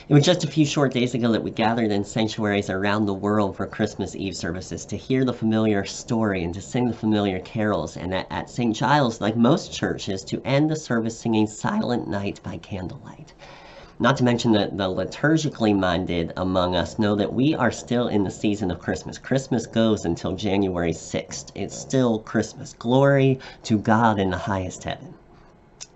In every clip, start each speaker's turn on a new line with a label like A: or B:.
A: It was just a few short days ago that we gathered in sanctuaries around the world for Christmas Eve services to hear the familiar story and to sing the familiar carols, and at St. Giles, like most churches, to end the service singing Silent Night by candlelight. Not to mention that the liturgically minded among us know that we are still in the season of Christmas. Christmas goes until January 6th. It's still Christmas. Glory to God in the highest heaven.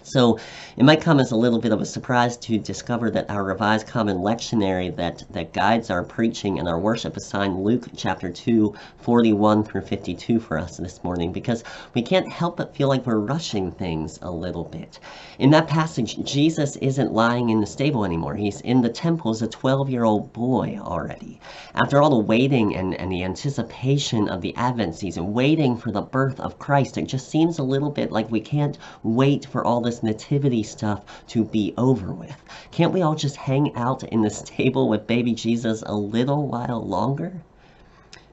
A: So it might come as a little bit of a surprise to discover that our Revised Common Lectionary that guides our preaching and our worship assigned Luke chapter 2, 41 through 52 for us this morning, because we can't help but feel like we're rushing things a little bit. In that passage, Jesus isn't lying in the stable anymore. He's in the temple as a 12-year-old boy already. After all the waiting and the anticipation of the Advent season, waiting for the birth of Christ, it just seems a little bit like we can't wait for all this nativity stuff to be over with. Can't we all just hang out in the stable with baby Jesus a little while longer?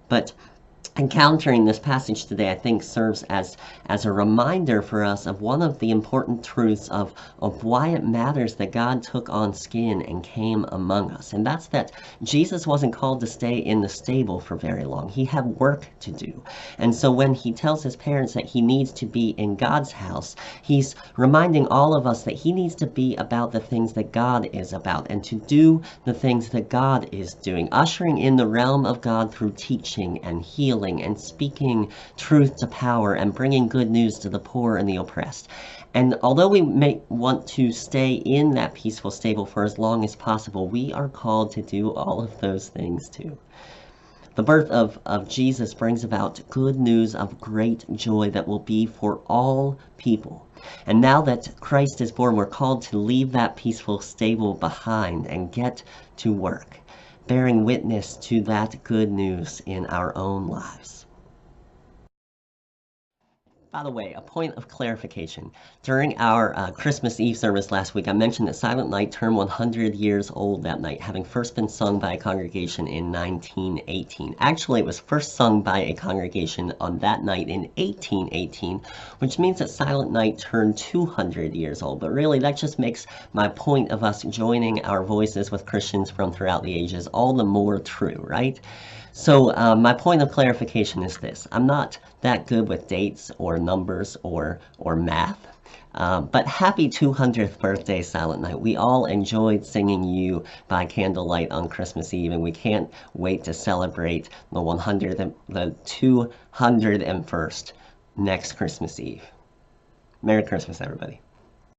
A: But encountering this passage today, I think, serves as a reminder for us of one of the important truths of why it matters that God took on skin and came among us. And that's that Jesus wasn't called to stay in the stable for very long. He had work to do. And so when he tells his parents that he needs to be in God's house, he's reminding all of us that he needs to be about the things that God is about and to do the things that God is doing, ushering in the realm of God through teaching and healing and speaking truth to power and bringing good news to the poor and the oppressed. And although we may want to stay in that peaceful stable for as long as possible, we are called to do all of those things too. The birth of Jesus brings about good news of great joy that will be for all people. And now that Christ is born, we're called to leave that peaceful stable behind and get to work, bearing witness to that good news in our own lives. By the way, a point of clarification. During our Christmas Eve service last week, I mentioned that Silent Night turned 100 years old that night, having first been sung by a congregation in 1918. Actually, it was first sung by a congregation on that night in 1818, which means that Silent Night turned 200 years old. But really, that just makes my point of us joining our voices with Christians from throughout the ages all the more true, right? So my point of clarification is this. I'm not that good with dates or numbers or math, but happy 200th birthday, Silent Night. We all enjoyed singing you by candlelight on Christmas Eve, and we can't wait to celebrate the 201st next Christmas Eve. Merry Christmas, everybody.